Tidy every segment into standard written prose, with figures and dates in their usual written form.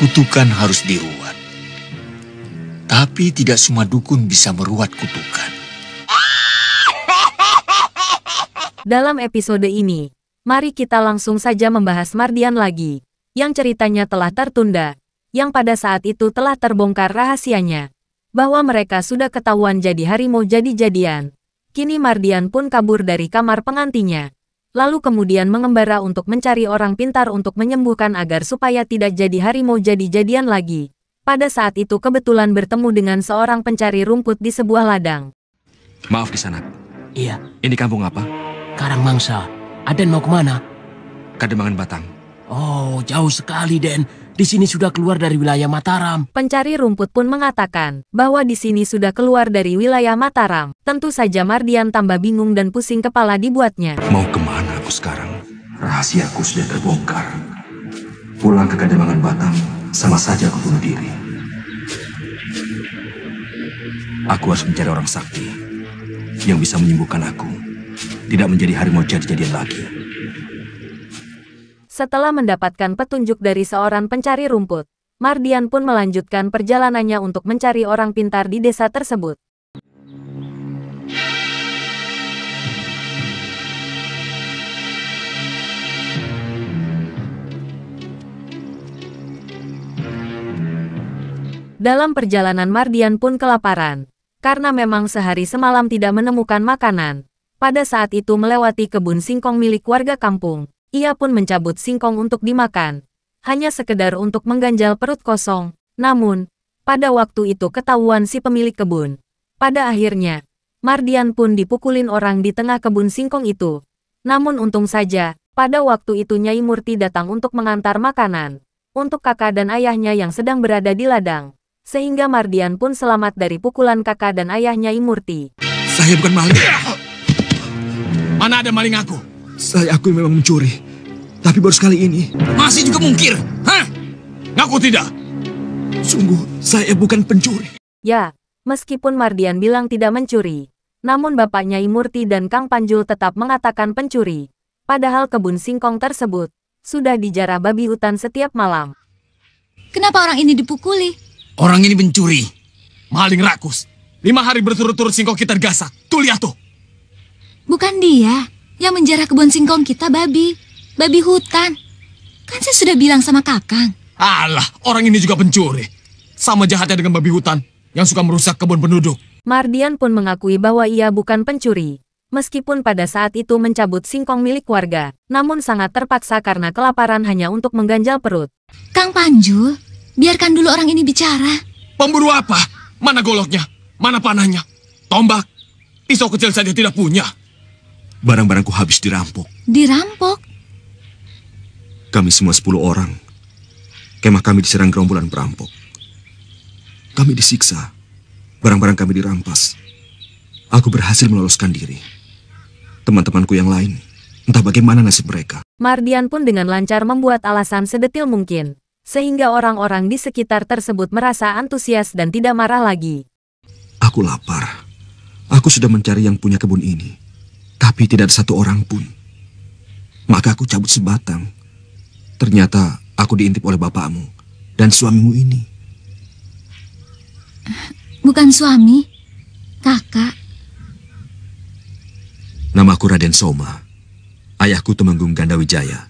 Kutukan harus diruat. Tapi tidak semua dukun bisa meruat kutukan. Dalam episode ini, mari kita langsung saja membahas Mardian lagi, yang ceritanya telah tertunda, yang pada saat itu telah terbongkar rahasianya, bahwa mereka sudah ketahuan jadi harimau jadi-jadian. Kini Mardian pun kabur dari kamar pengantinnya, lalu kemudian mengembara untuk mencari orang pintar untuk menyembuhkan agar supaya tidak jadi harimau jadi-jadian lagi. Pada saat itu kebetulan bertemu dengan seorang pencari rumput di sebuah ladang. Maaf Kisanak. Iya, Ini kampung apa? Karangmangsa. Aden mau kemana? Kademangan Batang. Oh, jauh sekali, Den. Di sini sudah keluar dari wilayah Mataram. Pencari rumput pun mengatakan bahwa di sini sudah keluar dari wilayah Mataram. Tentu saja Mardian tambah bingung dan pusing kepala dibuatnya. Mau kemana aku sekarang? Rahasiaku sudah terbongkar. Pulang ke Kademangan Batang, sama saja aku bunuh diri. Aku harus mencari orang sakti yang bisa menyembuhkan aku. Tidak menjadi harimau jadi-jadian lagi. Setelah mendapatkan petunjuk dari seorang pencari rumput, Mardian pun melanjutkan perjalanannya untuk mencari orang pintar di desa tersebut. Dalam perjalanan Mardian pun kelaparan, karena memang sehari semalam tidak menemukan makanan. Pada saat itu melewati kebun singkong milik warga kampung, ia pun mencabut singkong untuk dimakan, hanya sekedar untuk mengganjal perut kosong. Namun, pada waktu itu ketahuan si pemilik kebun. Pada akhirnya, Mardian pun dipukulin orang di tengah kebun singkong itu. Namun untung saja, pada waktu itu Nyai Murti datang untuk mengantar makanan untuk kakak dan ayahnya yang sedang berada di ladang. Sehingga Mardian pun selamat dari pukulan kakak dan ayah Nyai Murti. Saya bukan maling. Mana ada maling aku? Saya akui memang mencuri. Tapi baru sekali ini. Masih juga mungkir? Hah? Ngaku tidak? Sungguh, saya bukan pencuri. Ya, meskipun Mardian bilang tidak mencuri, namun Bapak Nyai Murti dan Kang Panjul tetap mengatakan pencuri. Padahal kebun singkong tersebut sudah dijarah babi hutan setiap malam. Kenapa orang ini dipukuli? Orang ini pencuri. Maling rakus. 5 hari berturut-turut singkong kita gasak. Tuh lihat tuh. Bukan dia yang menjarah kebun singkong kita, babi. Babi hutan. Kan saya sudah bilang sama Kakang. Alah, orang ini juga pencuri. Sama jahatnya dengan babi hutan yang suka merusak kebun penduduk. Mardian pun mengakui bahwa ia bukan pencuri. Meskipun pada saat itu mencabut singkong milik warga, namun sangat terpaksa karena kelaparan hanya untuk mengganjal perut. Kang Panjul, biarkan dulu orang ini bicara. Pemburu apa? Mana goloknya? Mana panahnya? Tombak? Pisau kecil saja tidak punya. Barang-barangku habis dirampok. Dirampok? Kami semua 10 orang. Kemah kami diserang gerombolan perampok. Kami disiksa. Barang-barang kami dirampas. Aku berhasil meloloskan diri. Teman-temanku yang lain, entah bagaimana nasib mereka. Mardian pun dengan lancar membuat alasan sedetil mungkin, sehingga orang-orang di sekitar tersebut merasa antusias dan tidak marah lagi. Aku lapar. Aku sudah mencari yang punya kebun ini, tapi tidak ada satu orang pun. Maka aku cabut sebatang. Ternyata aku diintip oleh bapakmu dan suamimu ini. Bukan suami, kakak. Namaku Raden Soma. Ayahku Temenggung Gandawijaya,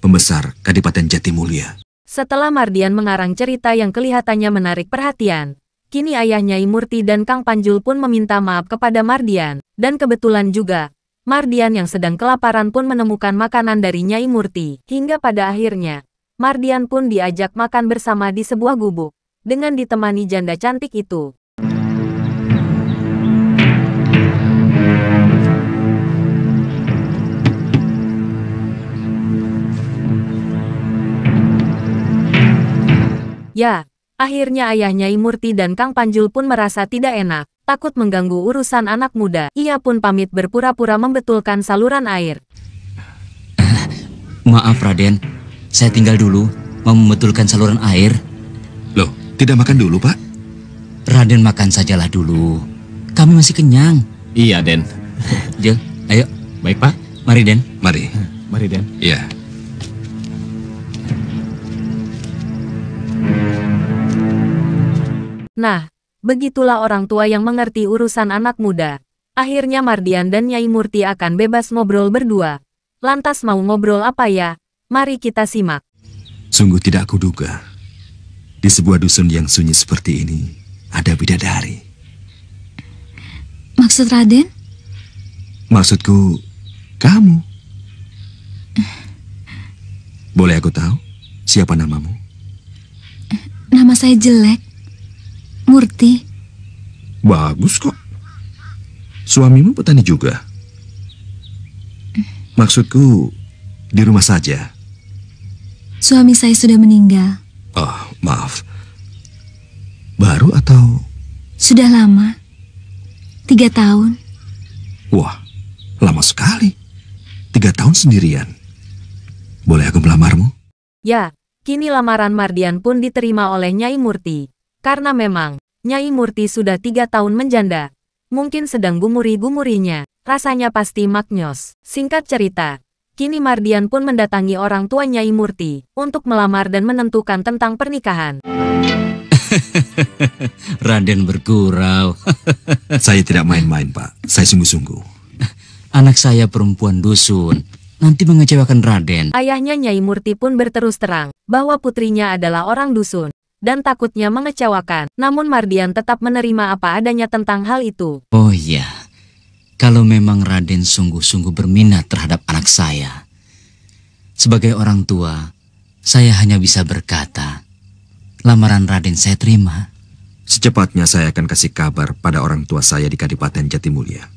pembesar Kadipaten Jatimulya. Setelah Mardian mengarang cerita yang kelihatannya menarik perhatian, kini ayah Nyai Murti dan Kang Panjul pun meminta maaf kepada Mardian. Dan kebetulan juga, Mardian yang sedang kelaparan pun menemukan makanan dari Nyai Murti. Hingga pada akhirnya, Mardian pun diajak makan bersama di sebuah gubuk, dengan ditemani janda cantik itu. Ya, akhirnya ayah Nyai Murti dan Kang Panjul pun merasa tidak enak, takut mengganggu urusan anak muda. Ia pun pamit berpura-pura membetulkan saluran air. Maaf Raden, saya tinggal dulu, mau membetulkan saluran air. Loh, tidak makan dulu, Pak? Raden makan sajalah dulu, kami masih kenyang. Iya, Den. Jel, ayo. Baik, Pak. Mari Den. Mari. Mari, Den. Iya. Nah, begitulah orang tua yang mengerti urusan anak muda. Akhirnya Mardian dan Nyai Murti akan bebas ngobrol berdua. Lantas mau ngobrol apa ya? Mari kita simak. Sungguh tidak kuduga, di sebuah dusun yang sunyi seperti ini, ada bidadari. Maksud Raden? Maksudku, kamu. Boleh aku tahu siapa namamu? Nama saya jelek. Murti. Bagus kok. Suamimu petani juga. Maksudku, di rumah saja. Suami saya sudah meninggal. Oh, maaf. Baru atau... Sudah lama. 3 tahun. Wah, lama sekali. 3 tahun sendirian. Boleh aku melamarmu? Ya, kini lamaran Mardian pun diterima oleh Nyai Murti. Karena memang, Nyai Murti sudah 3 tahun menjanda. Mungkin sedang gumuri-gumurinya. Rasanya pasti maknyos. Singkat cerita, kini Mardian pun mendatangi orang tua Nyai Murti untuk melamar dan menentukan tentang pernikahan. Raden bergurau. Saya tidak main-main, Pak. Saya sungguh-sungguh. Anak saya perempuan dusun. Nanti mengecewakan Raden. Ayahnya Nyai Murti pun berterus terang bahwa putrinya adalah orang dusun dan takutnya mengecewakan. Namun Mardian tetap menerima apa adanya tentang hal itu. Oh iya, kalau memang Raden sungguh-sungguh berminat terhadap anak saya, sebagai orang tua, saya hanya bisa berkata, lamaran Raden saya terima. Secepatnya saya akan kasih kabar pada orang tua saya di Kadipaten Jatimulya.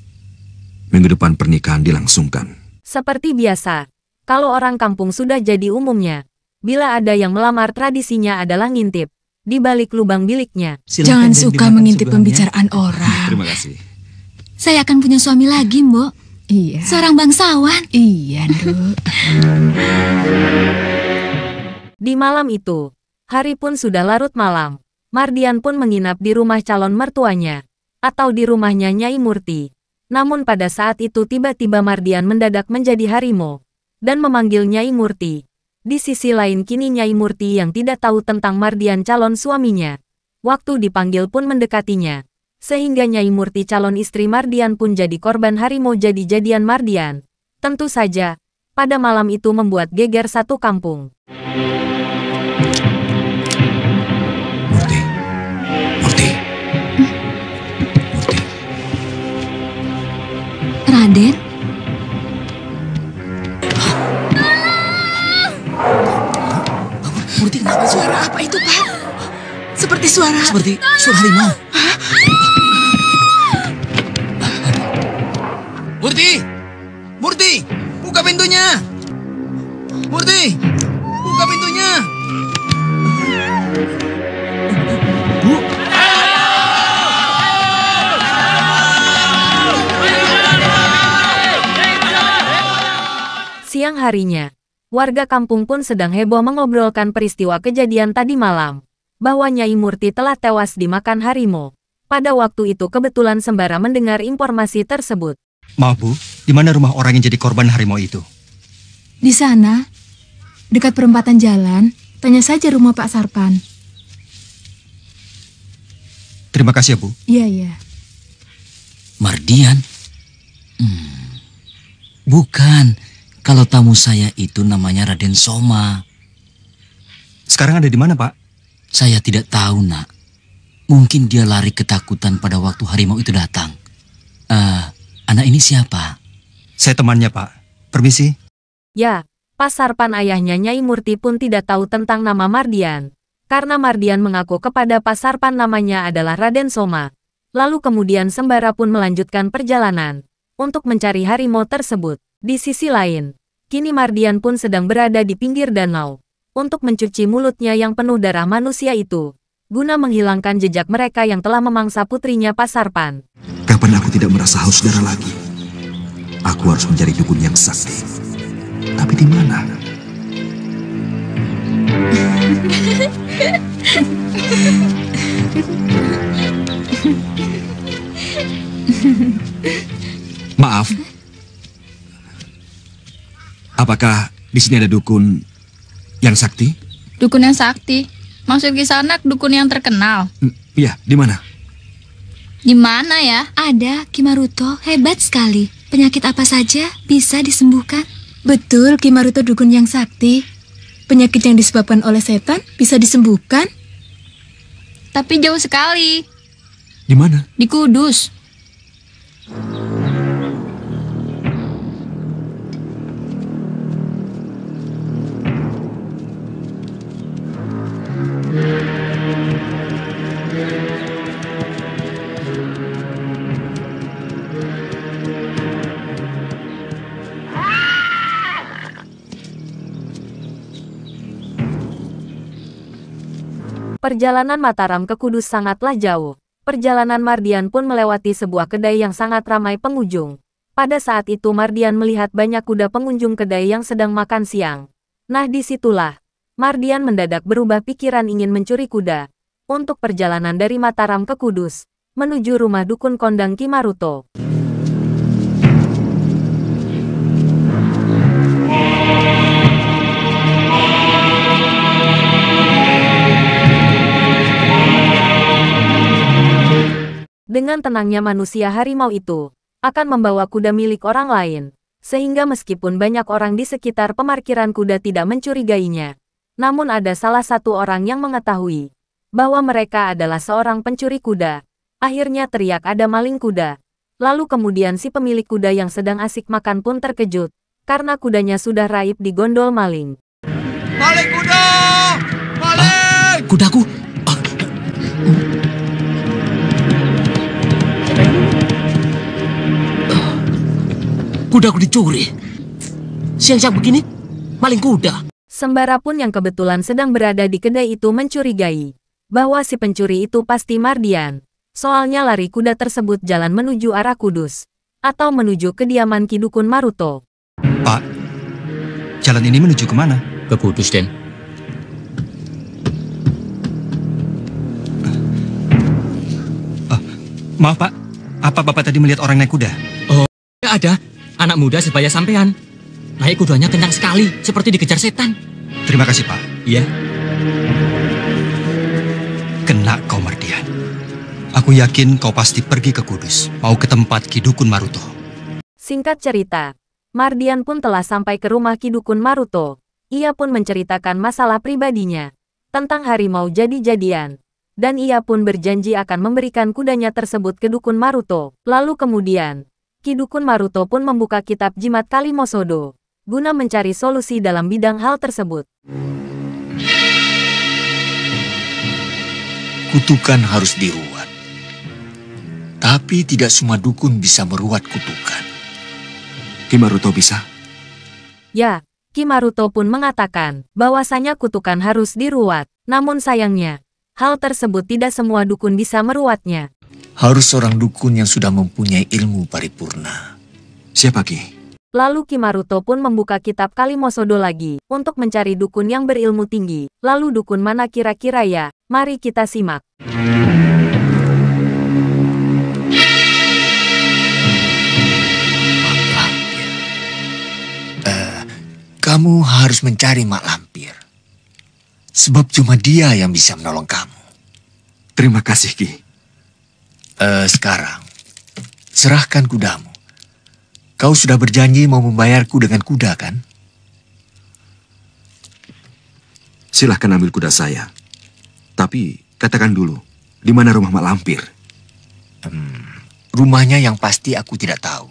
Minggu depan pernikahan dilangsungkan. Seperti biasa, kalau orang kampung sudah jadi umumnya, bila ada yang melamar tradisinya adalah ngintip di balik lubang biliknya. Jangan suka mengintip pembicaraan orang. Terima kasih. Saya akan punya suami lagi, Mbok. Iya. Seorang bangsawan. Iya, Nduk. Di malam itu, hari pun sudah larut malam. Mardian pun menginap di rumah calon mertuanya, atau di rumahnya Nyai Murti. Namun pada saat itu tiba-tiba Mardian mendadak menjadi harimau, dan memanggil Nyai Murti. Di sisi lain kini Nyai Murti yang tidak tahu tentang Mardian calon suaminya. Waktu dipanggil pun mendekatinya. Sehingga Nyai Murti calon istri Mardian pun jadi korban harimau jadi-jadian Mardian. Tentu saja, pada malam itu membuat geger satu kampung. Murti. Murti. Murti. Raden? Murti, kenapa Suara apa itu, Pak? Seperti suara harimau. Murti! Murti! Buka pintunya! Murti! Buka pintunya! Siang harinya, warga kampung pun sedang heboh mengobrolkan peristiwa kejadian tadi malam, bahwa Nyai Murti telah tewas dimakan harimau. Pada waktu itu kebetulan sembara mendengar informasi tersebut. Maaf Bu, di mana rumah orang yang jadi korban harimau itu? Di sana, dekat perempatan jalan. Tanya saja rumah Pak Sarpan. Terima kasih ya Bu. Iya, iya. Mardian? Bukan. Kalau tamu saya itu namanya Raden Soma. Sekarang ada di mana Pak? Saya tidak tahu, Nak. Mungkin dia lari ketakutan pada waktu harimau itu datang. Anak ini siapa? Saya temannya Pak. Permisi. Ya, Pak Sarpan ayahnya Nyai Murti pun tidak tahu tentang nama Mardian. Karena Mardian mengaku kepada Pak Sarpan namanya adalah Raden Soma. Lalu kemudian sembara pun melanjutkan perjalanan untuk mencari harimau tersebut. Di sisi lain, kini Mardian pun sedang berada di pinggir danau untuk mencuci mulutnya yang penuh darah manusia itu, guna menghilangkan jejak mereka yang telah memangsa putrinya Pak Sarpan. Kapan aku tidak merasa haus darah lagi? Aku harus mencari dukun yang sakti. Tapi di mana? Maaf. Apakah di sini ada dukun yang sakti? Dukun yang sakti? Maksud Kisanak dukun yang terkenal? Iya, di mana? Di mana ya? Ada, Ki Maruto. Hebat sekali. Penyakit apa saja bisa disembuhkan. Betul, Ki Maruto dukun yang sakti. Penyakit yang disebabkan oleh setan bisa disembuhkan. Tapi jauh sekali. Di mana? Di Kudus. Perjalanan Mataram ke Kudus sangatlah jauh. Perjalanan Mardian pun melewati sebuah kedai yang sangat ramai pengunjung. Pada saat itu Mardian melihat banyak kuda pengunjung kedai yang sedang makan siang. Nah disitulah, Mardian mendadak berubah pikiran ingin mencuri kuda. Untuk perjalanan dari Mataram ke Kudus, menuju rumah dukun kondang Ki Maruto. Dengan tenangnya manusia harimau itu akan membawa kuda milik orang lain, sehingga meskipun banyak orang di sekitar pemarkiran kuda tidak mencurigainya, namun ada salah satu orang yang mengetahui bahwa mereka adalah seorang pencuri kuda. Akhirnya teriak ada maling kuda. Lalu kemudian si pemilik kuda yang sedang asik makan pun terkejut, karena kudanya sudah raib di gondol maling. Maling kuda! Maling! Kudaku! Kudaku dicuri. Siang-siang begini, maling kuda. Sembara pun yang kebetulan sedang berada di kedai itu mencurigai bahwa si pencuri itu pasti Mardian. Soalnya lari kuda tersebut jalan menuju arah Kudus, atau menuju kediaman Ki Dukun Maruto. Pak, jalan ini menuju kemana? Ke Kudus, Den. Maaf Pak, apa Bapak tadi melihat orang naik kuda? Ada anak muda sebaya sampean. Naik kudanya kencang sekali, seperti dikejar setan. Terima kasih Pak. Iya. Kena kau Mardian. Aku yakin kau pasti pergi ke Kudus, mau ke tempat Ki Dukun Maruto. Singkat cerita, Mardian pun telah sampai ke rumah Ki Dukun Maruto. Ia pun menceritakan masalah pribadinya tentang harimau jadi-jadian. Dan ia pun berjanji akan memberikan kudanya tersebut ke Dukun Maruto. Lalu kemudian, Ki Dukun Maruto pun membuka kitab jimat Kalimosodo guna mencari solusi dalam bidang hal tersebut. Kutukan harus diruat. Tapi tidak semua dukun bisa meruat kutukan. Ki Maruto bisa? Ya, Ki Maruto pun mengatakan bahwasanya kutukan harus diruat. Namun sayangnya, hal tersebut tidak semua dukun bisa meruatnya. Harus seorang dukun yang sudah mempunyai ilmu paripurna. Siapa Ki? Lalu Ki Maruto pun membuka kitab Kalimosodo lagi untuk mencari dukun yang berilmu tinggi. Lalu dukun mana kira-kira ya? Mari kita simak. Kamu harus mencari Mak Lampir. Sebab cuma dia yang bisa menolong kamu. Terima kasih Ki. Sekarang, serahkan kudamu. Kau sudah berjanji mau membayarku dengan kuda, kan? Silahkan ambil kuda saya. Tapi katakan dulu, di mana rumah Mak Lampir? Rumahnya yang pasti aku tidak tahu.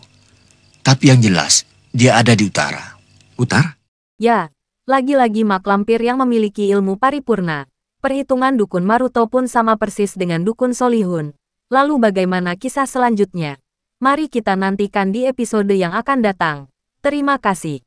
Tapi yang jelas, dia ada di utara. Utara? Ya, lagi-lagi Mak Lampir yang memiliki ilmu paripurna. Perhitungan Dukun Maruto pun sama persis dengan Dukun Solihun. Lalu bagaimana kisah selanjutnya? Mari kita nantikan di episode yang akan datang. Terima kasih.